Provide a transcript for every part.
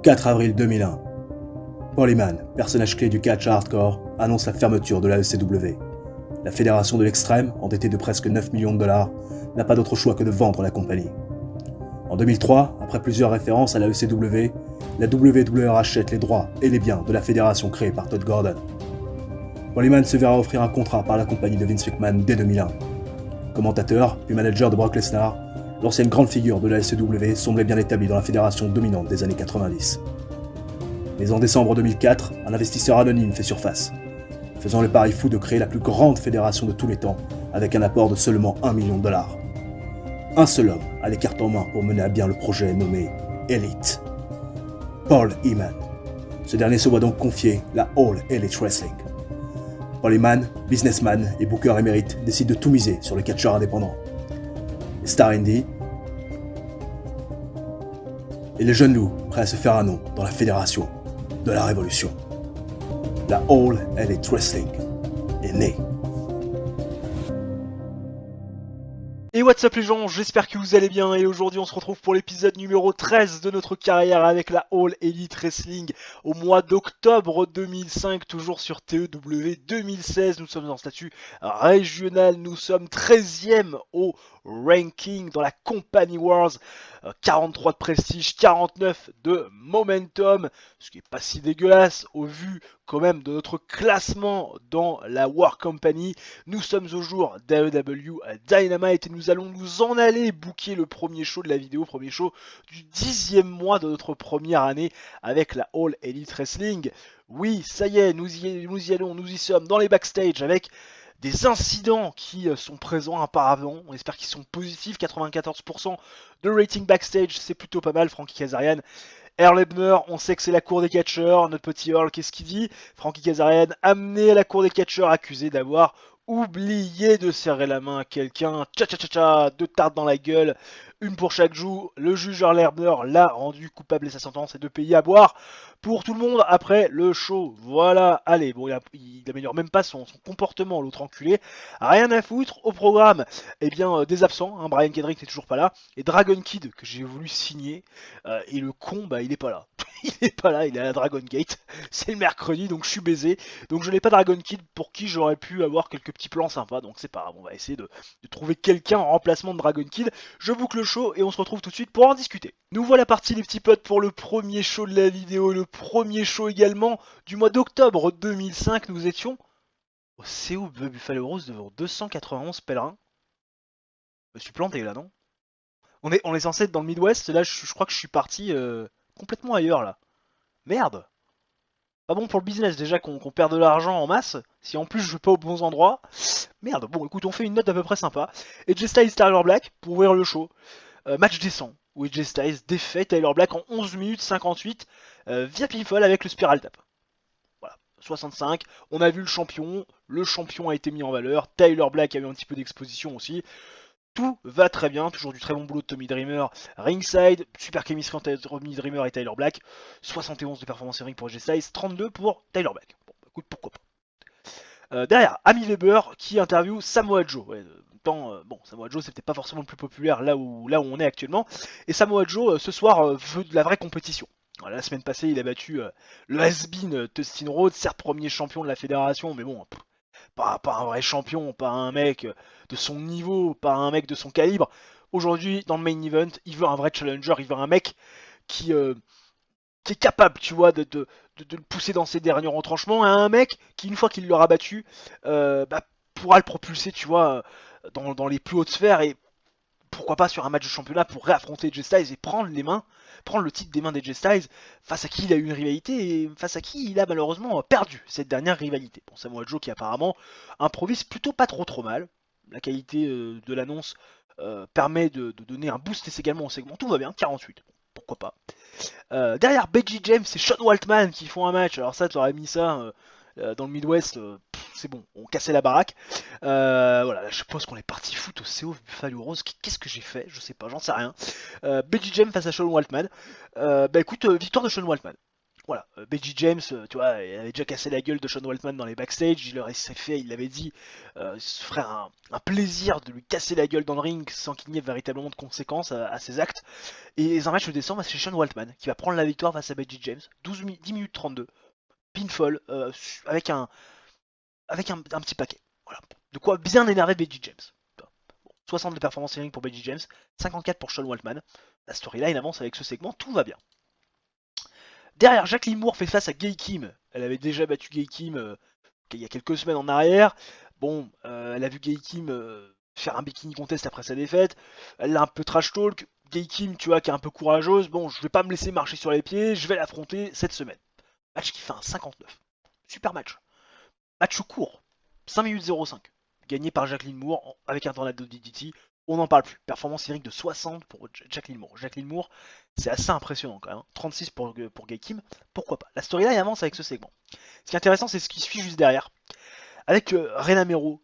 4 avril 2001. Paul Heyman, personnage clé du catch hardcore, annonce la fermeture de la ECW. La fédération de l'extrême, endettée de presque 9 millions de dollars, n'a pas d'autre choix que de vendre la compagnie. En 2003, après plusieurs références à la ECW, la WWE rachète les droits et les biens de la fédération créée par Todd Gordon. Paul Heyman se verra offrir un contrat par la compagnie de Vince McMahon dès 2001. Commentateur, puis manager de Brock Lesnar, l'ancienne grande figure de la ECW semblait bien établie dans la fédération dominante des années 90. Mais en décembre 2004, un investisseur anonyme fait surface, faisant le pari fou de créer la plus grande fédération de tous les temps avec un apport de seulement 1 million de dollars. Un seul homme a les cartes en main pour mener à bien le projet nommé Elite. Paul Heyman. Ce dernier se voit donc confier la All Elite Wrestling. Paul Heyman, businessman et booker émérite, décide de tout miser sur le catcheur indépendant. Les stars indie et les jeunes loups prêts à se faire un nom dans la fédération de la révolution. La All Elite Wrestling est née. Et what's up les gens, j'espère que vous allez bien et aujourd'hui on se retrouve pour l'épisode numéro 13 de notre carrière avec la All Elite Wrestling au mois d'octobre 2005, toujours sur TEW 2016, nous sommes en statut régional, nous sommes 13e au ranking dans la Company Wars, 43 de prestige, 49 de momentum, ce qui est pas si dégueulasse au vu quand même de notre classement dans la War Company. Nous sommes au jour d'AEW Dynamite et nous allons nous en aller booker le premier show de la vidéo, premier show du 10e mois de notre première année avec la All Elite Wrestling. Oui, ça y est, nous y allons, nous y sommes dans les backstage avec des incidents qui sont présents apparemment, on espère qu'ils sont positifs, 94% de rating backstage, c'est plutôt pas mal. Frankie Kazarian, Earl Hebner, on sait que c'est la cour des catcheurs, notre petit Earl, qu'est-ce qu'il dit? Frankie Kazarian amené à la cour des catcheurs, accusé d'avoir oublié de serrer la main à quelqu'un, tcha, deux tartes dans la gueule, une pour chaque joue. Le juge Earl Hebner l'a rendu coupable et sa sentence est de payer à boire pour tout le monde après le show. Voilà, allez, bon, il améliore même pas son comportement, l'autre enculé. Rien à foutre au programme. Eh bien, des absents, hein, Brian Kendrick n'est toujours pas là, et Dragon Kid, que j'ai voulu signer, et le con, bah, il est pas là. Il est pas là, il est à la Dragon Gate. C'est le mercredi, donc je suis baisé. Donc je n'ai pas Dragon Kid pour qui j'aurais pu avoir quelques petits plans sympas. Donc c'est pas grave, on va essayer de trouver quelqu'un en remplacement de Dragon Kid. Je boucle le show et on se retrouve tout de suite pour en discuter. Nous voilà partis les petits potes pour le premier show de la vidéo. Le premier show également du mois d'octobre 2005. Nous étions au CO Buffalo Rose devant 291 pèlerins. Je me suis planté là, non? On est censé être dans le Midwest. Là, je crois que je suis parti complètement ailleurs là. Merde. Pas bon pour le business déjà qu'on perd de l'argent en masse. Si en plus je vais pas aux bons endroits. Merde. Bon écoute, on fait une note à peu près sympa. Et AJ Styles Tyler Black pour ouvrir le show. Match décent. Où AJ Styles défait Tyler Black en 11 minutes 58 via pinfall avec le Spiral Tap. Voilà. 65. On a vu le champion. Le champion a été mis en valeur. Tyler Black a eu un petit peu d'exposition aussi. Tout va très bien, toujours du très bon boulot de Tommy Dreamer, ringside, super chemistry entre Tommy Dreamer et Tyler Black, 71 de performance en ring pour AJ Styles, 32 pour Tyler Black. Bon, écoute, pourquoi pas. Derrière, Amy Weber qui interview Samoa Joe. Ouais, bon, Samoa Joe c'est peut-être pas forcément le plus populaire là où on est actuellement, et Samoa Joe ce soir veut de la vraie compétition. Voilà, la semaine passée il a battu le has-been Dustin Rhodes, certes premier champion de la fédération, mais bon, pas un vrai champion, pas un mec de son niveau, pas un mec de son calibre. Aujourd'hui, dans le main event, il veut un vrai challenger, il veut un mec qui est capable, tu vois, de le pousser dans ses derniers retranchements, et un mec qui, une fois qu'il l'aura battu, pourra le propulser, tu vois, dans les plus hautes sphères, et pourquoi pas sur un match de championnat pour réaffronter AJ Styles et prendre le titre des mains d'AJ Styles, face à qui il a eu une rivalité et face à qui il a malheureusement perdu cette dernière rivalité. Bon, Samoa Joe qui apparemment improvise plutôt pas trop mal. La qualité de l'annonce permet de donner un boost également au segment. Tout va bien, 48. Pourquoi pas. Derrière Becky James et Sean Waltman qui font un match. Alors ça, tu aurais mis ça dans le Midwest, c'est bon, on cassait la baraque. Voilà, je pense qu'on est parti foutre au CO Buffalo Rose. Qu'est-ce que j'ai fait? Je sais pas, j'en sais rien. Becky James face à Sean Waltman. Écoute, victoire de Sean Waltman. voilà, Beji James, tu vois, il avait déjà cassé la gueule de Sean Waltman dans les backstage, il leur s'est fait, il l'avait dit, ce ferait un plaisir de lui casser la gueule dans le ring sans qu'il n'y ait véritablement de conséquences à ses actes. Et dans un match de décembre, c'est Sean Waltman qui va prendre la victoire face à Beji James, 10 minutes 32, pinfall, avec un petit paquet. Voilà. De quoi bien énerver Beji James. Bon, 60 de performance in ring pour Beji James, 54 pour Sean Waltman. La storyline avance avec ce segment, tout va bien. Derrière, Jacqueline Moore fait face à Gail Kim. Elle avait déjà battu Gail Kim il y a quelques semaines en arrière. Bon, elle a vu Gail Kim faire un bikini contest après sa défaite. Elle l'a un peu trash talk. Gail Kim, tu vois, qui est un peu courageuse. Bon, je vais pas me laisser marcher sur les pieds. Je vais l'affronter cette semaine. Match qui fait un 59. Super match. Match court. 5 minutes 05. Gagné par Jacqueline Moore avec un tornado DDT. On n'en parle plus. Performance lyrique de 60 pour Jacqueline Moore. Jacqueline Moore, c'est assez impressionnant quand même. 36 pour Gail Kim. Pourquoi pas. La storyline avance avec ce segment. Ce qui est intéressant, c'est ce qui suit juste derrière. Avec Rena Mero,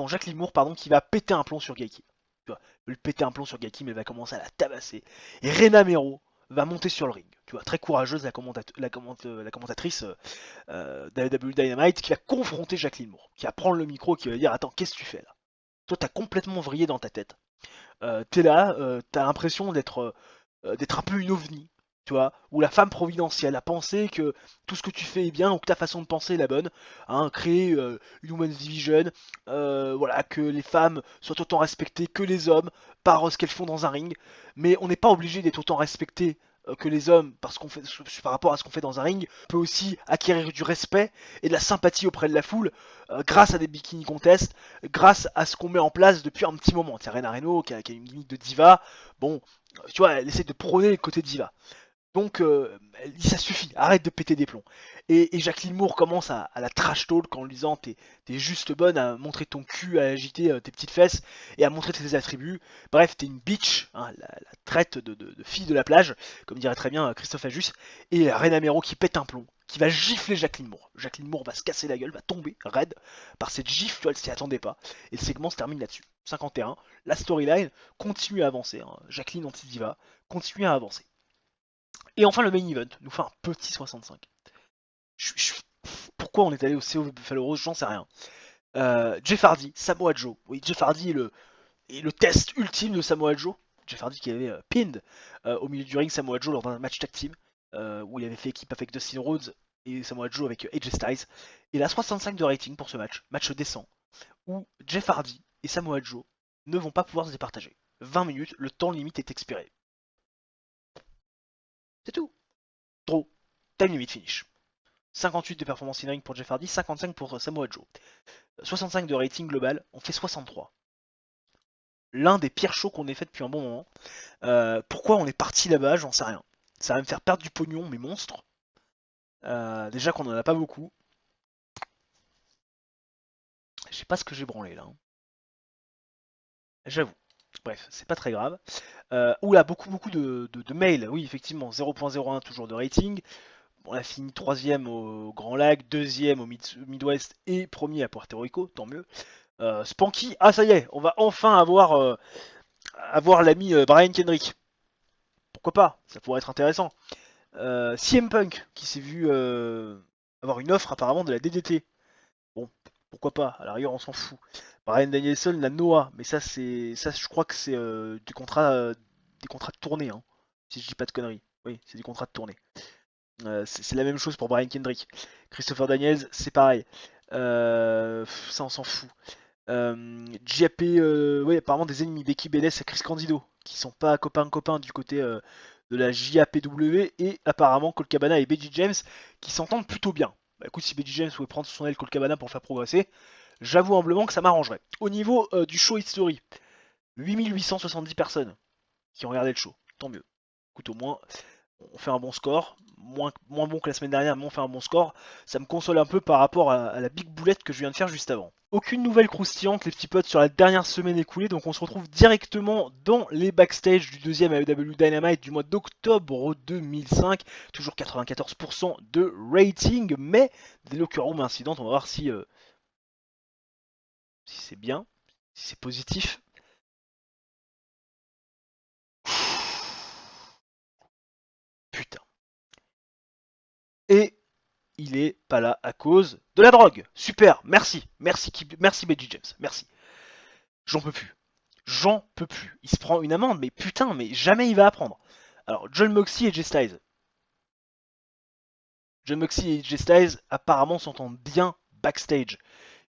Jacqueline Moore, qui va péter un plomb sur Gail Kim. Tu vois, elle va péter un plomb sur Gail Kim, elle va commencer à la tabasser. Et Rena Mero va monter sur le ring. Tu vois, très courageuse, la commentatrice WWE Dynamite, qui va confronter Jacqueline Moore, qui va prendre le micro, qui va dire: attends, qu'est-ce que tu fais là? Toi, t'as complètement vrillé dans ta tête. T'es là, t'as l'impression d'être un peu une ovni, tu vois, où la femme providentielle a pensé que tout ce que tu fais est bien, ou que ta façon de penser est la bonne, hein, créer une women's division, voilà, que les femmes soient autant respectées que les hommes par ce qu'elles font dans un ring, mais on n'est pas obligé d'être autant respecté que les hommes parce qu'on fait par rapport à ce qu'on fait dans un ring. On peut aussi acquérir du respect et de la sympathie auprès de la foule grâce à des bikini contests, grâce à ce qu'on met en place depuis un petit moment. Tiens, Rena Reno qui a une gimmick de diva, bon, tu vois, elle essaie de prôner le côté diva. Donc, elle dit: ça suffit, arrête de péter des plombs. Et Jacqueline Moore commence à la trash talk en lui disant: t'es juste bonne à montrer ton cul, à agiter tes petites fesses et à montrer tes attributs. Bref, t'es une bitch, hein, la traite de fille de la plage, comme dirait très bien Christophe Ajus. Et Rena Mero qui pète un plomb, qui va gifler Jacqueline Moore. Jacqueline Moore va se casser la gueule, va tomber raide par cette gifle, tu vois, elle s'y attendait pas. Et le segment se termine là-dessus. 51, la storyline continue à avancer, hein. Jacqueline anti-diva continue à avancer. Et enfin, le main event nous fait un petit 65. Pourquoi on est allé au CO Buffalo Rose, j'en sais rien. Jeff Hardy, Samoa Joe. Oui, Jeff Hardy est le test ultime de Samoa Joe. Jeff Hardy qui avait pinned au milieu du ring Samoa Joe lors d'un match tag team où il avait fait équipe avec Dustin Rhodes et Samoa Joe avec AJ Styles. Il a 65 de rating pour ce match, match décent, où Jeff Hardy et Samoa Joe ne vont pas pouvoir se départager. 20 minutes, le temps limite est expiré. C'est tout. Draw. Time limit finish. 58 de performance in ring pour Jeff Hardy, 55 pour Samoa Joe. 65 de rating global, on fait 63. L'un des pires shows qu'on ait fait depuis un bon moment. Pourquoi on est parti là-bas, j'en sais rien. Ça va me faire perdre du pognon, mais monstre. Déjà qu'on en a pas beaucoup. Je sais pas ce que j'ai branlé là, hein. J'avoue. Bref, c'est pas très grave. Oula, beaucoup de mails. Oui, effectivement, 0.01 toujours de rating. On a fini troisième au Grand Lac, deuxième au Midwest et premier à Puerto Rico, tant mieux. Spanky, ah ça y est, on va enfin avoir l'ami Brian Kendrick. Pourquoi pas? Ça pourrait être intéressant. CM Punk qui s'est vu avoir une offre apparemment de la DDT. Bon, pourquoi pas? À la rigueur, on s'en fout. Brian Danielson, la Noah, mais ça je crois que c'est des contrats de tournée, hein, si je dis pas de conneries. Oui, c'est des contrats de tournée. C'est la même chose pour Brian Kendrick. Christopher Daniels, c'est pareil. Ça, on s'en fout. JAP, ouais, apparemment des ennemis. Becky Bennett et Chris Candido, qui sont pas copains du côté de la JAPW. Et apparemment Colt Cabana et Beji James, qui s'entendent plutôt bien. Bah écoute, si Beji James pouvait prendre son aile Colt Cabana pour le faire progresser, j'avoue humblement que ça m'arrangerait. Au niveau du show History, 8870 personnes qui ont regardé le show. Tant mieux. Écoute, au moins, on fait un bon score, moins bon que la semaine dernière, mais on fait un bon score. Ça me console un peu par rapport à la big boulette que je viens de faire juste avant. Aucune nouvelle croustillante, les petits potes, sur la dernière semaine écoulée, donc on se retrouve directement dans les backstage du deuxième AEW Dynamite du mois d'octobre 2005. Toujours 94% de rating, mais des locker room incidents, on va voir si c'est bien, si c'est positif. Putain. Et il est pas là à cause de la drogue. Super, merci, merci Benji James, merci. J'en peux plus. J'en peux plus. Il se prend une amende, mais putain, mais jamais il va apprendre. Alors, John Moxley et Jay Styles. John Moxley et Jay Styles apparemment s'entendent bien backstage.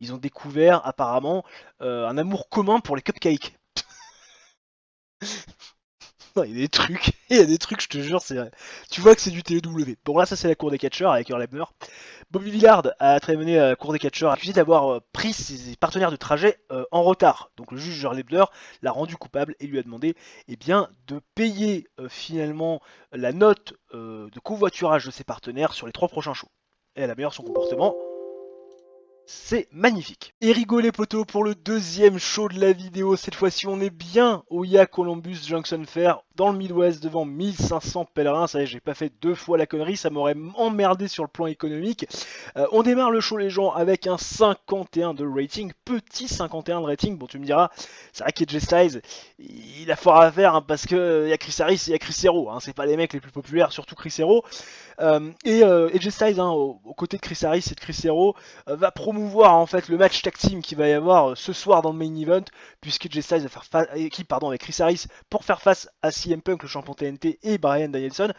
Ils ont découvert apparemment un amour commun pour les cupcakes. Non, il y a des trucs, il y a des trucs, je te jure, c'est vrai. Tu vois que c'est du TEW. Bon là, ça c'est la cour des catcheurs avec Earl Hebner. Bobby Villard a très mené à la cour des catcheurs, accusé d'avoir pris ses partenaires de trajet en retard. Donc le juge Earl Hebner l'a rendu coupable et lui a demandé eh bien, de payer finalement la note de covoiturage de ses partenaires sur les 3 prochains shows. Et elle améliore son comportement. C'est magnifique. Et rigolez poteau pour le deuxième show de la vidéo. Cette fois-ci, on est bien au Ya Columbus Junction Fair dans le Midwest devant 1500 pèlerins. Ça y est, j'ai pas fait 2 fois la connerie, ça m'aurait emmerdé sur le plan économique. On démarre le show les gens avec un 51 de rating, petit 51 de rating. Bon, tu me diras, c'est vrai qu'AJ Styles, il a fort à faire hein, parce que y a Chris Harris et y a Chris Hero. Hein, c'est pas les mecs les plus populaires, surtout Chris Hero. Et AJ Styles, hein, aux côtés de Chris Harris et de Chris Hero, va promouvoir en fait le match tag team qui va y avoir ce soir dans le main event, puisque AJ Styles va faire équipe avec Chris Harris pour faire face à CM Punk, le champion TNT, et Bryan Danielson.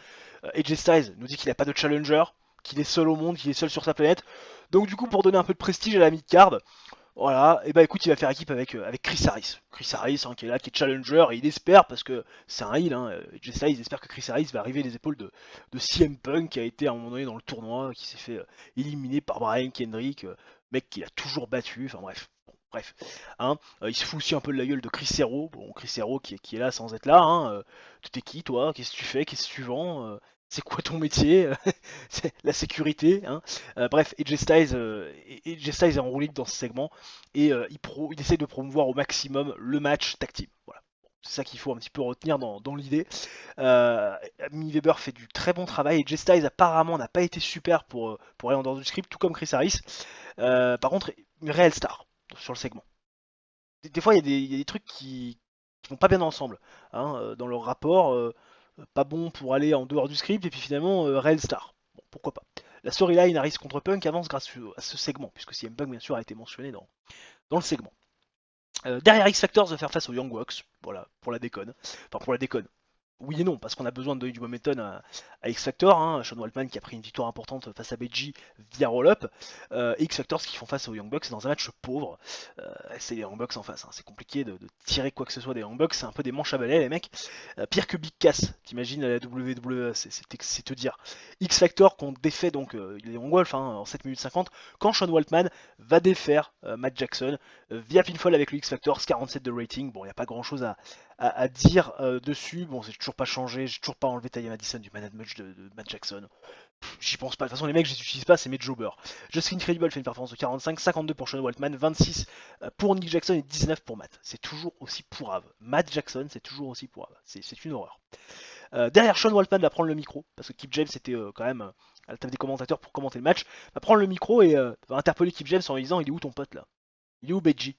AJ Styles nous dit qu'il n'a pas de challenger, qu'il est seul au monde, qu'il est seul sur sa planète. Donc du coup, pour donner un peu de prestige à la mid-card, voilà, et bah écoute, il va faire équipe avec Chris Harris. Chris Harris hein, qui est là, qui est challenger, et il espère, parce que c'est un heel, hein, Jay Styles, il espère que Chris Harris va arriver les épaules de CM Punk, qui a été à un moment donné dans le tournoi, qui s'est fait éliminer par Brian Kendrick, mec qu'il a toujours battu, enfin bref. Bon, bref, hein, il se fout aussi un peu de la gueule de Chris Hero, bon Chris Hero qui est là sans être là, hein, tu t'es qui toi, qu'est-ce que tu fais, qu'est-ce que tu vends, c'est quoi ton métier, c'est la sécurité, hein. Bref, AJ Styles est enroulé dans ce segment et il essaie de promouvoir au maximum le match tag team. Voilà. C'est ça qu'il faut un petit peu retenir dans l'idée. Mini Weber fait du très bon travail et AJ Styles apparemment n'a pas été super pour aller en dehors du script, tout comme Chris Harris. Par contre, une réelle star sur le segment. Des fois, il y a des trucs qui vont pas bien ensemble hein, dans leur rapport. Pas bon pour aller en dehors du script et puis finalement réelle star. Bon, pourquoi pas. La storyline Harris contre Punk avance grâce à ce segment, puisque CM Punk bien sûr a été mentionné dans le segment. Derrière X Factor va faire face aux Young Bucks, voilà, pour la déconne. Enfin pour la déconne. Oui et non, parce qu'on a besoin de donner du momentum à X Factor, hein, Sean Waltman qui a pris une victoire importante face à Beji via roll-up, et X Factor qui font face aux Young Bucks dans un match pauvre. C'est les Young Bucks en face, hein. C'est compliqué de tirer quoi que ce soit des Young Bucks, c'est un peu des manches à balai les mecs. Pire que Big Cass, t'imagines la WWE, c'est te dire. X Factor qu'on défait donc les Young Wolf hein, en 7 minutes 50, quand Sean Waltman va défaire Matt Jackson via pinfall avec le X Factor, 47 de rating, bon il n'y a pas grand chose à dire dessus. Bon, c'est toujours pas changé, j'ai toujours pas enlevé Ty Madison du Man at Much de Matt Jackson. J'y pense pas, de toute façon les mecs je les utilise pas, c'est mes jobbers. Just Incredible fait une performance de 45, 52 pour Sean Waltman, 26 pour Nick Jackson et 19 pour Matt. C'est toujours aussi pourrave. Matt Jackson c'est toujours aussi pourrave, c'est une horreur. Derrière Sean Waltman va prendre le micro, parce que Kip James était quand même à la table des commentateurs pour commenter le match, va prendre le micro et va interpeller Kip James en lui disant il est où ton pote là? Il est où Beji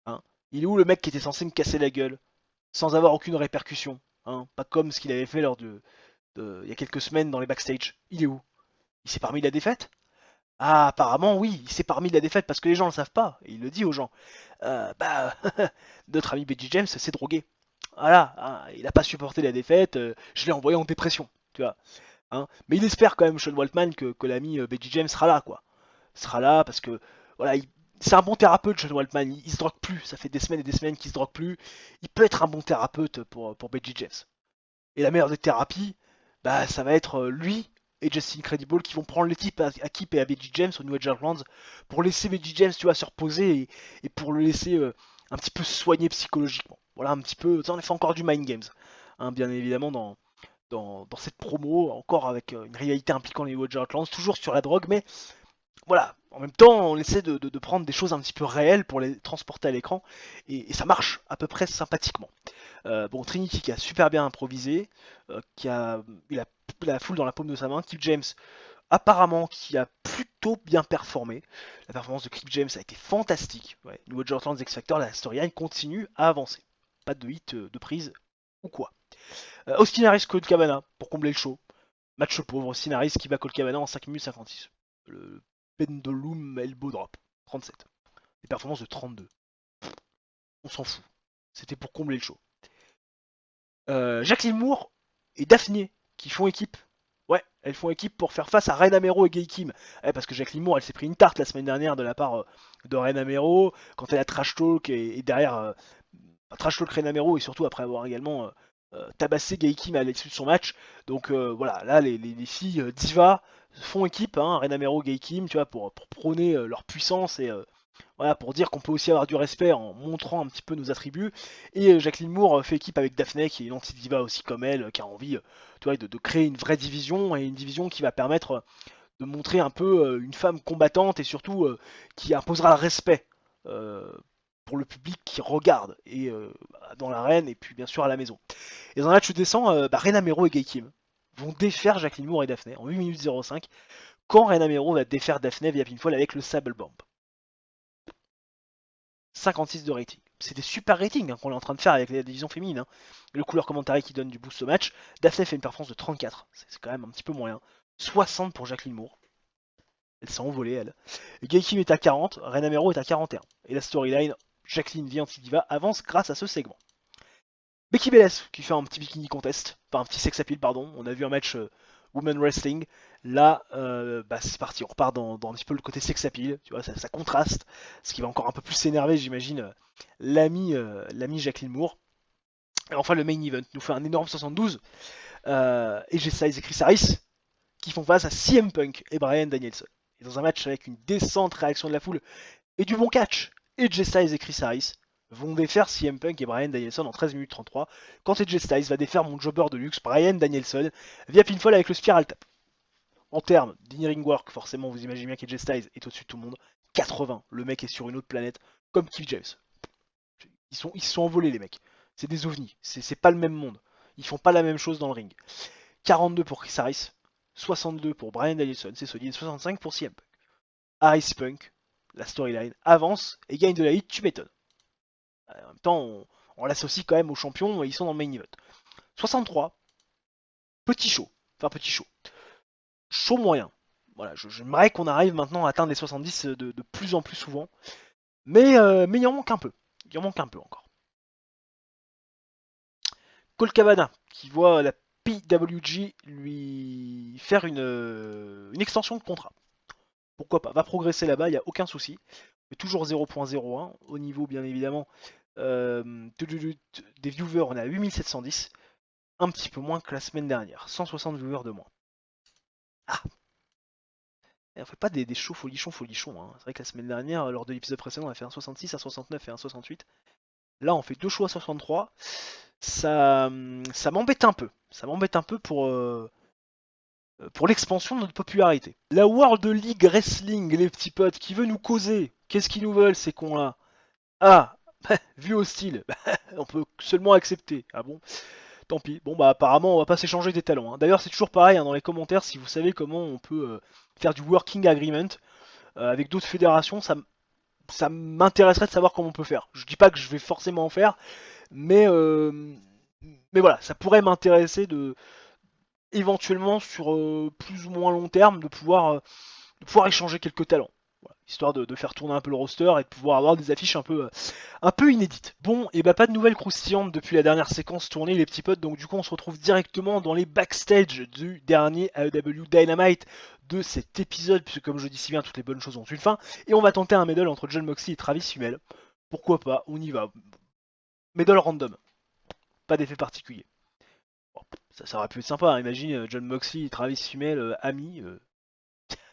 hein? Il est où le mec qui était censé me casser la gueule sans avoir aucune répercussion, hein, pas comme ce qu'il avait fait lors il y a quelques semaines dans les backstage. Il est où? Il s'est parmi de la défaite? Ah, apparemment oui, il s'est parmi de la défaite parce que les gens le savent pas, et il le dit aux gens. Bah, notre ami Beji James s'est drogué. Voilà, hein, il a pas supporté la défaite, je l'ai envoyé en dépression, tu vois. Hein. Mais il espère quand même, Sean Waltman, que l'ami Beji James sera là, quoi. Sera là parce que, voilà, c'est un bon thérapeute, Sean Waltman. Il se drogue plus. Ça fait des semaines et des semaines qu'il se drogue plus. Il peut être un bon thérapeute pour Beji James. Et la meilleure des thérapies, bah, ça va être lui et Justin Incredible qui vont prendre les types à Kip et à Beji James au New Age Outlands pour laisser Beji James, tu vois, se reposer et pour le laisser un petit peu se soigner psychologiquement. Voilà, un petit peu. Ça, on a fait encore du mind games, hein, bien évidemment dans cette promo, encore avec une réalité impliquant les New Age Outlands, toujours sur la drogue, mais voilà, en même temps, on essaie de prendre des choses un petit peu réelles pour les transporter à l'écran, et ça marche à peu près sympathiquement. Bon, Trinity qui a super bien improvisé, il a la foule dans la paume de sa main. Kip James, apparemment, qui a plutôt bien performé. La performance de Kip James a été fantastique. Ouais, New Age Outlands X Factor, la storyline continue à avancer. Pas de hit de prise ou quoi. Austin Harris, Colt Cabana pour combler le show. Match pauvre, Sinaris qui bat Colt Cabana en 5 minutes 56. Le Pendulum Elbow Drop, 37. Les performances de 32. On s'en fout. C'était pour combler le show. Jacqueline Moore et Daphné qui font équipe. Ouais, elles font équipe pour faire face à Ren Amero et Gay Kim. Parce que Jacqueline Moore, elle s'est pris une tarte la semaine dernière de la part de Ren Amero quand elle a trash talk et derrière trash talk Ren Amero et surtout après avoir également tabassé Gay Kim à l'issue de son match. Donc voilà, là les filles diva font équipe, hein, Ren Amero, Gay Kim, tu vois, pour prôner leur puissance et voilà, pour dire qu'on peut aussi avoir du respect en montrant un petit peu nos attributs. Et Jacqueline Moore fait équipe avec Daphné, qui est une anti-diva aussi comme elle, qui a envie tu vois, de créer une vraie division, et une division qui va permettre de montrer un peu une femme combattante, et surtout qui imposera le respect pour le public qui regarde, et dans l'arène, et puis bien sûr à la maison. Et dans un match je descends, Rena Mero et Gay Kim vont défaire Jacqueline Moore et Daphné en 8 minutes 05, quand Rena Mero va défaire Daphné via pinfall avec le Sable Bomb. 56 de rating. C'est des super ratings hein, qu'on est en train de faire avec la division féminine. Hein. Le couleur commentary qui donne du boost au match. Daphné fait une performance de 34. C'est quand même un petit peu moyen. 60 pour Jacqueline Moore. Elle s'est envolée, elle. Gay Kim est à 40. Rena Mero est à 41. Et la storyline, Jacqueline via Antidiva avance grâce à ce segment. Becky Belles qui fait un petit bikini contest. Enfin, un petit sex appeal, pardon. On a vu un match Women Wrestling. Là, c'est parti, on repart dans un petit peu le côté sex appeal, tu vois, ça contraste, ce qui va encore un peu plus s'énerver, j'imagine, l'ami Jacqueline Moore. Et enfin, le main event nous fait un énorme 72, AJ Styles et Chris Harris, qui font face à CM Punk et Bryan Danielson. Et dans un match avec une décente réaction de la foule et du bon catch, AJ Styles et Chris Harris vont défaire CM Punk et Bryan Danielson en 13 minutes 33, quand AJ Styles va défaire mon jobber de luxe, Bryan Danielson, via pinfall avec le Spiral Tap. En termes d'in-ring work, forcément, vous imaginez bien qu'AJ Styles est au-dessus de tout le monde. 80, le mec est sur une autre planète, comme Keith James. Ils se sont envolés, les mecs. C'est des ovnis, c'est pas le même monde. Ils font pas la même chose dans le ring. 42 pour Chris Harris, 62 pour Bryan Danielson, c'est solide, 65 pour CM Punk. Harris Punk, la storyline, avance et gagne de la hit, tu m'étonnes. En même temps, on l'associe quand même aux champions, ils sont dans le main event. 63, petit show. Enfin, petit show. Chaud moyen. Voilà, j'aimerais qu'on arrive maintenant à atteindre les 70 de plus en plus souvent. Mais il en manque un peu. Il en manque un peu encore. Colt Cabana, qui voit la PWG lui faire une extension de contrat. Pourquoi pas, va progresser là-bas, il n'y a aucun souci. Mais toujours 0.01. Au niveau, bien évidemment, des viewers, on est à 8710. Un petit peu moins que la semaine dernière. 160 viewers de moins. Ah, on fait pas des shows folichons. Hein. C'est vrai que la semaine dernière, lors de l'épisode précédent, on a fait un 66, un 69 et un 68. Là, on fait deux shows à 63. Ça m'embête un peu. Ça m'embête un peu pour l'expansion de notre popularité. La World League Wrestling, les petits potes, qui veut nous causer. Qu'est-ce qu'ils nous veulent, ces cons-là? Ah, vu hostile, on peut seulement accepter. Ah bon? Tant pis. Bon bah apparemment on va pas s'échanger des talons. Hein. D'ailleurs c'est toujours pareil hein, dans les commentaires si vous savez comment on peut faire du working agreement avec d'autres fédérations, ça m'intéresserait de savoir comment on peut faire. Je dis pas que je vais forcément en faire, mais voilà, ça pourrait m'intéresser de éventuellement sur plus ou moins long terme de pouvoir échanger quelques talents. Voilà, histoire de faire tourner un peu le roster et de pouvoir avoir des affiches un peu inédites. Bon, et bah pas de nouvelles croustillantes depuis la dernière séquence tournée les petits potes, donc du coup on se retrouve directement dans les backstage du dernier AEW Dynamite de cet épisode, puisque comme je dis si bien, toutes les bonnes choses ont une fin, et on va tenter un medal entre Jon Moxley et Travis Hummel. Pourquoi pas, on y va. Medal random, pas d'effet particulier. Bon, ça aurait pu être sympa, hein. Imagine Jon Moxley et Travis Hummel amis,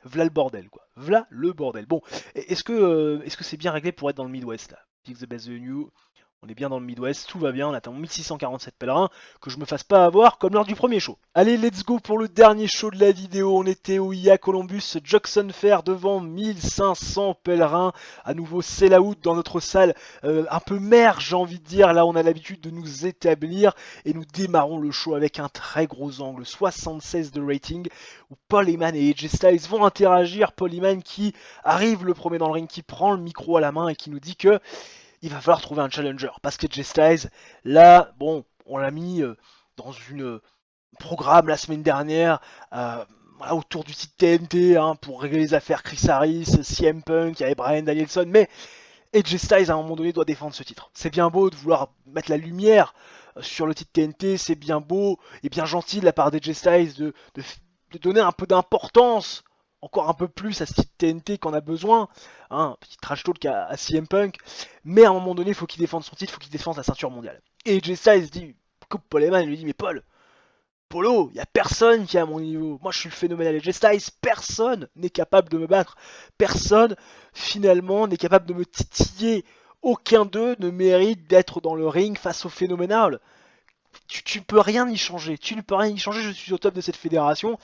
v'là le bordel quoi. V'là le bordel. Bon, est-ce que c'est bien réglé pour être dans le Midwest là? Pick the best venue. On est bien dans le Midwest, tout va bien, on attend 1647 pèlerins, que je me fasse pas avoir comme lors du premier show. Allez, let's go pour le dernier show de la vidéo, on était au IA Columbus Jackson Fair devant 1500 pèlerins, à nouveau sell out dans notre salle, un peu mère j'ai envie de dire, là on a l'habitude de nous établir, et nous démarrons le show avec un très gros angle, 76 de rating, où Paul Heyman et AJ Styles vont interagir, Paul Heyman qui arrive le premier dans le ring, qui prend le micro à la main et qui nous dit que il va falloir trouver un challenger. Parce que AJ Styles, là, bon, on l'a mis dans une programme la semaine dernière voilà, autour du site TNT pour régler les affaires Chris Harris, CM Punk, il y avait Bryan Danielson, mais AJ Styles à un moment donné doit défendre ce titre. C'est bien beau de vouloir mettre la lumière sur le titre TNT, c'est bien beau et bien gentil de la part d'AJ Styles de donner un peu d'importance, encore un peu plus à ce titre TNT qu'on a besoin, petit trash talk à CM Punk, mais à un moment donné il faut qu'il défende son titre, il faut qu'il défende la ceinture mondiale. Et AJ Styles dit, coupe Paul Heyman et lui dit mais Paul, Polo, il y a personne qui est à mon niveau. Moi, je suis le phénoménal AJ Styles. Personne n'est capable de me battre. Personne, finalement, n'est capable de me titiller. Aucun d'eux ne mérite d'être dans le ring face au phénoménal. Tu ne peux rien y changer. Tu ne peux rien y changer. Je suis au top de cette fédération.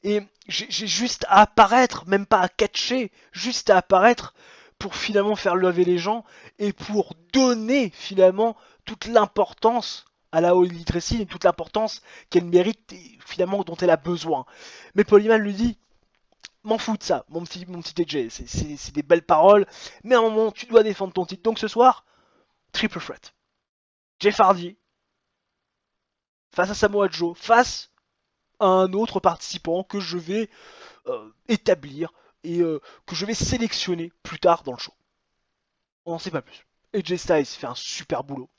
Et j'ai juste à apparaître, même pas à catcher, juste à apparaître pour finalement faire lever les gens et pour donner finalement toute l'importance à la All Elite Wrestling et toute l'importance qu'elle mérite et finalement dont elle a besoin. Mais Paul Heyman lui dit, m'en fous de ça, mon petit AJ, c'est des belles paroles, mais à un moment tu dois défendre ton titre. Donc ce soir, triple threat. Jeff Hardy face à Samoa Joe, face à un autre participant que je vais établir et que je vais sélectionner plus tard dans le show. On n'en sait pas plus. AJ Styles fait un super boulot.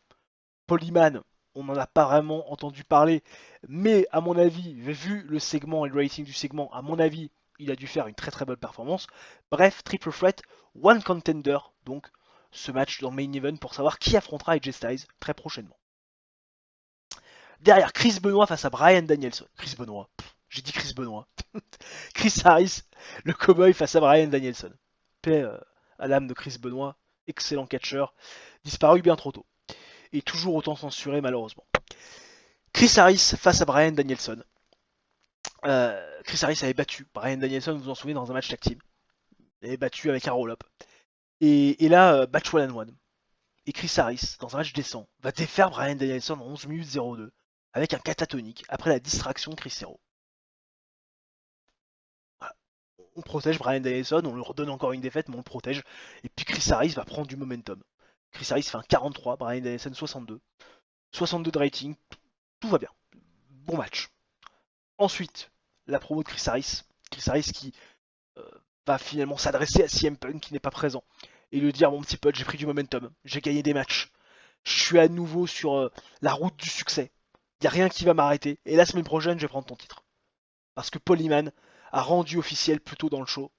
Paul Heyman, on n'en a pas vraiment entendu parler, mais à mon avis, vu le segment et le rating du segment, à mon avis, il a dû faire une très très bonne performance. Bref, triple threat, one contender, donc ce match dans le main event pour savoir qui affrontera AJ Styles très prochainement. Derrière, Chris Benoit face à Bryan Danielson. Chris Benoit, j'ai dit Chris Benoit. Chris Harris, le cowboy face à Bryan Danielson. Paix à l'âme de Chris Benoit, excellent catcheur, disparu bien trop tôt. Et toujours autant censuré malheureusement. Chris Harris face à Bryan Danielson. Chris Harris avait battu Bryan Danielson, vous vous en souvenez, dans un match tag team. Il avait battu avec un roll-up. Et là, match one-on-one. Et Chris Harris, dans un match décent, va défaire Bryan Danielson en 11 minutes 02 avec un catatonique après la distraction de Chris Hero. Voilà. On protège Bryan Danielson, on lui redonne encore une défaite, mais on le protège. Et puis Chris Harris va prendre du momentum. Chris Harris fait un 43, Bryan Danielson 62. 62 de rating, tout va bien. Bon match. Ensuite, la promo de Chris Harris. Chris Harris qui va finalement s'adresser à CM Punk qui n'est pas présent. Et lui dire, mon petit pote, j'ai pris du momentum, j'ai gagné des matchs. Je suis à nouveau sur la route du succès. Il n'y a rien qui va m'arrêter. Et la semaine prochaine, je vais prendre ton titre. Parce que Paul Heyman a rendu officiel plus tôt dans le show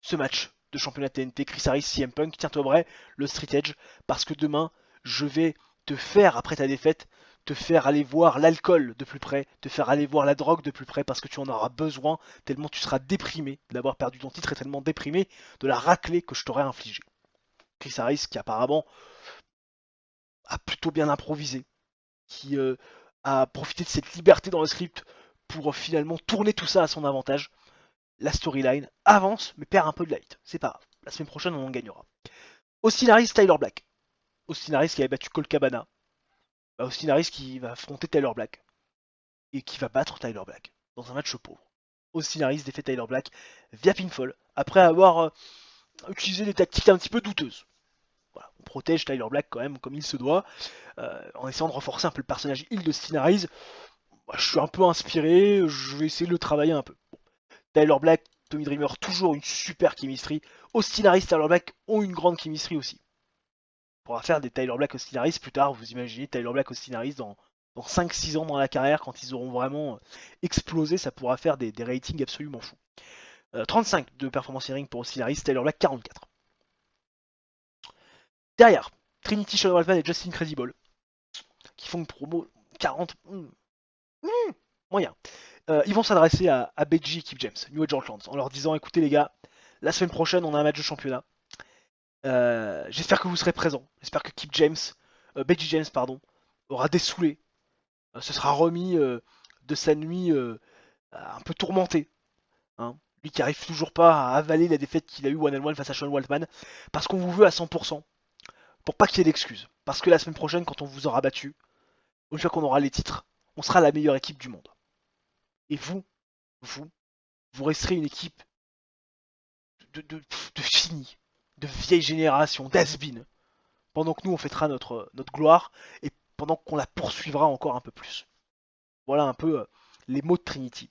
ce match de championnat TNT, Chris Harris, CM Punk, tiens-toi vrai, le Street Edge, parce que demain, je vais te faire, après ta défaite, te faire aller voir l'alcool de plus près, te faire aller voir la drogue de plus près, parce que tu en auras besoin, tellement tu seras déprimé d'avoir perdu ton titre et tellement déprimé de la raclée que je t'aurais infligée. Chris Harris, qui apparemment a plutôt bien improvisé, qui a profité de cette liberté dans le script pour finalement tourner tout ça à son avantage. La storyline avance, mais perd un peu de light. C'est pas grave. La semaine prochaine, on en gagnera. Austin Harris, Tyler Black. Austin Harris qui avait battu Colt Cabana. Austin Harris qui va affronter Tyler Black. Et qui va battre Tyler Black dans un match pauvre. Austin Harris défait Tyler Black via pinfall après avoir utilisé des tactiques un petit peu douteuses. Voilà, on protège Tyler Black quand même comme il se doit, en essayant de renforcer un peu le personnage heel de Austin Harris. Je suis un peu inspiré, je vais essayer de le travailler un peu. Bon. Tyler Black, Tommy Dreamer, toujours une super chemistry. Austin Harris, Tyler Black ont une grande chemistry aussi. On pourra faire des Tyler Black, Austin Harris plus tard, vous imaginez Tyler Black, Austin Harris dans 5-6 ans dans la carrière, quand ils auront vraiment explosé, ça pourra faire des ratings absolument fous. 35 de performance ring pour Austin Harris, Tyler Black 44. Derrière, Trinity, Sean Waltman et Justin Credible, qui font une promo 40. Moyen. Ils vont s'adresser à BG et Kip James, New Age Outlands, en leur disant, écoutez les gars, la semaine prochaine on a un match de championnat. J'espère que vous serez présents. J'espère que Kip James, BG James pardon, aura dessoulé. Ce sera remis de sa nuit un peu tourmentée. Hein. Lui qui arrive toujours pas à avaler la défaite qu'il a eu one-on-one face à Sean Waltman. Parce qu'on vous veut à 100%. Pour pas qu'il y ait d'excuses. Parce que la semaine prochaine, quand on vous aura battu, une fois qu'on aura les titres, on sera la meilleure équipe du monde. Et vous resterez une équipe de finis, de vieille génération, d'has-been, pendant que nous on fêtera notre gloire et pendant qu'on la poursuivra encore un peu plus. Voilà un peu les mots de Trinity,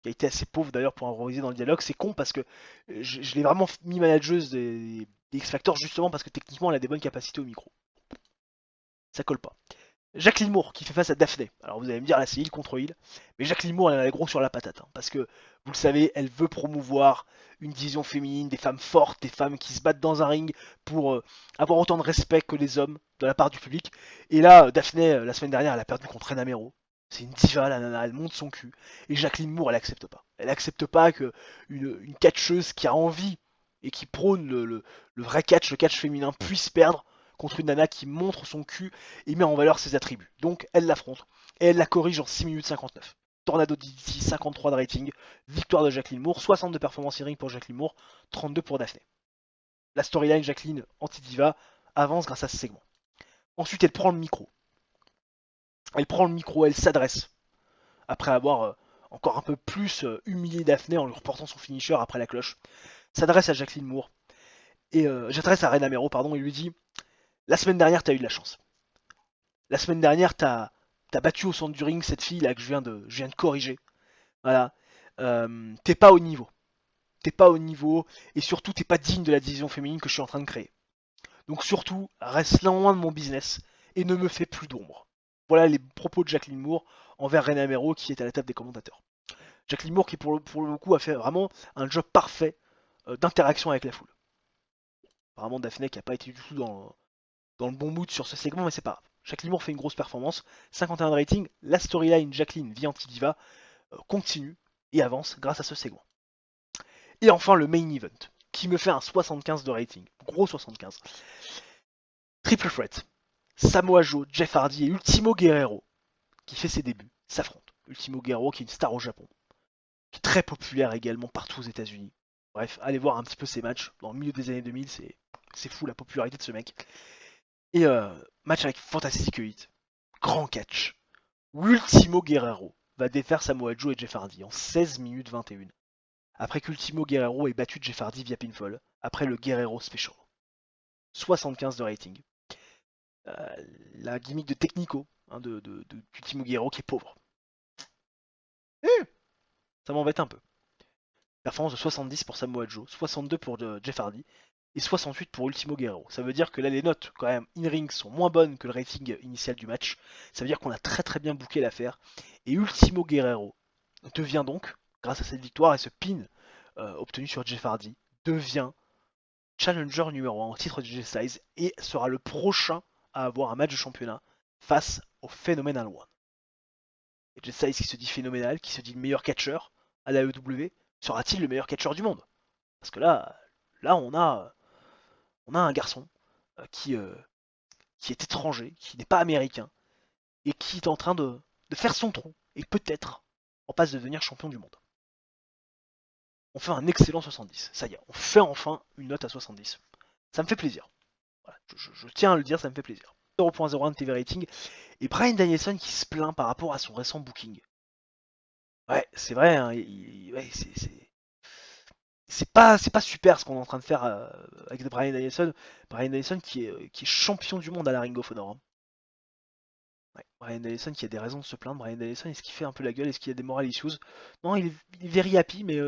qui a été assez pauvre d'ailleurs pour improviser dans le dialogue. C'est con parce que je l'ai vraiment mis manageuse des X-Factor justement parce que techniquement elle a des bonnes capacités au micro. Ça colle pas. Jacqueline Moore qui fait face à Daphné. Alors vous allez me dire là c'est heal contre heal, mais Jacqueline Moore elle a gros sur la patate, hein, parce que vous le savez, elle veut promouvoir une division féminine, des femmes fortes, des femmes qui se battent dans un ring pour avoir autant de respect que les hommes de la part du public. Et là, Daphné, la semaine dernière, elle a perdu contre Rena Mero. C'est une diva, la nana, elle monte son cul. Et Jacqueline Moore, elle accepte pas. Elle accepte pas que une catcheuse qui a envie et qui prône le vrai catch, le catch féminin, puisse perdre contre une nana qui montre son cul et met en valeur ses attributs. Donc elle l'affronte et elle la corrige en 6 minutes 59. Tornado DDT, 53 de rating, victoire de Jacqueline Moore, 60 de performance in-ring pour Jacqueline Moore, 32 pour Daphné. La storyline Jacqueline anti-diva avance grâce à ce segment. Ensuite elle prend le micro. Elle prend le micro, elle s'adresse, après avoir encore un peu plus humilié Daphné en lui reportant son finisher après la cloche, s'adresse à Jacqueline Moore, et j'adresse à Rena Mero, pardon, et lui dit: la semaine dernière t'as eu de la chance. La semaine dernière t'as battu au centre du ring cette fille là que je viens de corriger. Voilà. T'es pas au niveau. T'es pas au niveau, et surtout t'es pas digne de la division féminine que je suis en train de créer. Donc surtout, reste loin de mon business et ne me fais plus d'ombre. Voilà les propos de Jacqueline Moore envers Rena Mero qui est à la table des commentateurs. Jacqueline Moore qui pour le coup a fait vraiment un job parfait d'interaction avec la foule. Apparemment Daphné qui n'a pas été du tout dans le bon mood sur ce segment, mais c'est pas grave. Jacqueline Moore fait une grosse performance, 51 de rating, la storyline Jacqueline via Antidiva continue et avance grâce à ce segment. Et enfin le main event, qui me fait un 75 de rating, gros 75. Triple threat, Samoa Joe, Jeff Hardy et Ultimo Guerrero, qui fait ses débuts, s'affrontent. Ultimo Guerrero qui est une star au Japon, qui est très populaire également partout aux États-Unis. Bref, allez voir un petit peu ses matchs dans le milieu des années 2000, c'est fou la popularité de ce mec. Et match avec Fantastic 8, grand catch, où Ultimo Guerrero va défaire Samoa Joe et Jeff Hardy en 16 minutes 21. Après qu'Ultimo Guerrero ait battu Jeff Hardy via pinfall, après le Guerrero Special. 75 de rating. La gimmick de Technico hein, d'Ultimo Guerrero qui est pauvre. Ça m'embête un peu. Performance de 70 pour Samoa Joe, 62 pour Jeff Hardy et 68 pour Ultimo Guerrero. Ça veut dire que là les notes quand même in-ring sont moins bonnes que le rating initial du match. Ça veut dire qu'on a très très bien booké l'affaire. Et Ultimo Guerrero devient donc, grâce à cette victoire et ce pin obtenu sur Jeff Hardy, devient challenger numéro 1 au titre de J Styles et sera le prochain à avoir un match de championnat face au Phenomenal One. Et J Styles qui se dit phénoménal, qui se dit le meilleur catcheur à la EW, sera-t-il le meilleur catcheur du monde? Parce que là on a un garçon qui est étranger, qui n'est pas américain, et qui est en train de faire son trou, et peut-être en passe de devenir champion du monde. On fait un excellent 70, ça y est, on fait enfin une note à 70. Ça me fait plaisir. Voilà, je tiens à le dire, ça me fait plaisir. 0.01 de TV rating, et Brian Danielson qui se plaint par rapport à son récent booking. Ouais, c'est vrai, hein, ouais, c'est pas super ce qu'on est en train de faire avec Brian Danielson. Brian Danielson qui est champion du monde à la Ring of Honor. Hein. Ouais, Brian Danielson qui a des raisons de se plaindre. Brian Danielson, est-ce qu'il fait un peu la gueule? Est-ce qu'il y a des moral issues? Non, il est very happy, mais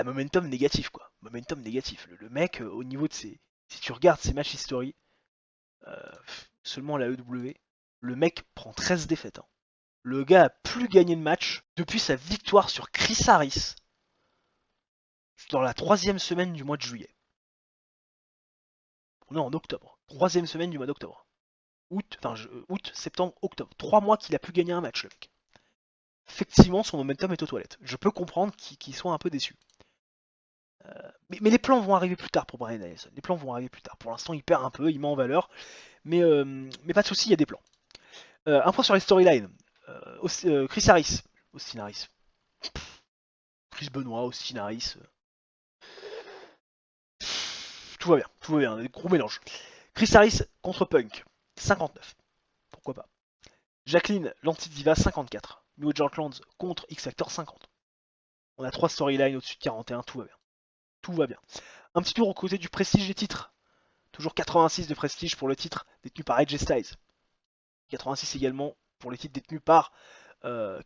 momentum négatif quoi. Momentum négatif. Le mec, au niveau de ses. Si tu regardes ses matchs history, seulement la EW, le mec prend 13 défaites. Hein. Le gars a plus gagné de match depuis sa victoire sur Chris Harris dans la 3e semaine du mois de juillet. On est en octobre. 3e semaine du mois d'octobre. Août, septembre, octobre. 3 mois qu'il a pu gagner un match, le mec. Effectivement, son momentum est aux toilettes. Je peux comprendre qu'il soit un peu déçu. Mais les plans vont arriver plus tard pour Brian Danielson. Les plans vont arriver plus tard. Pour l'instant, il perd un peu, il met en valeur. Mais pas de soucis, il y a des plans. Un point sur les storylines. Chris Harris. Austin Harris. Chris Benoit, Austin Harris. Tout va bien, des gros mélanges. Chris Harris contre Punk, 59. Pourquoi pas. Jacqueline, l'anti-diva, 54. New Yorklands contre X-Factor, 50. On a 3 storylines au-dessus de 41, tout va bien. Tout va bien. Un petit tour au côté du prestige des titres. Toujours 86 de prestige pour le titre détenu par AJ Styles. 86 également pour les titres détenus par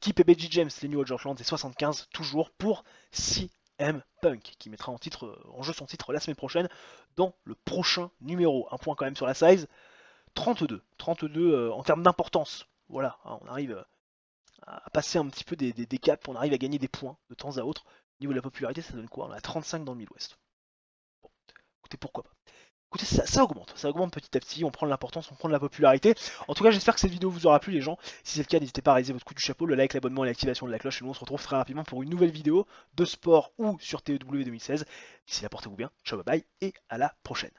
qui PBG James, les New Age Outlands et 75 toujours pour CM Punk qui mettra en jeu son titre la semaine prochaine dans le prochain numéro. Un point quand même sur la size, 32 en termes d'importance. Voilà, hein, on arrive à passer un petit peu des caps, on arrive à gagner des points de temps à autre. Au niveau de la popularité, ça donne quoi? On a 35 dans le Midwest. Bon, écoutez, pourquoi pas. Écoutez, ça augmente petit à petit, on prend de l'importance, on prend de la popularité. En tout cas, j'espère que cette vidéo vous aura plu les gens. Si c'est le cas, n'hésitez pas à réaliser votre coup du chapeau, le like, l'abonnement et l'activation de la cloche. Et nous, on se retrouve très rapidement pour une nouvelle vidéo de sport ou sur TEW 2016. D'ici là, portez-vous bien, ciao, bye bye, et à la prochaine.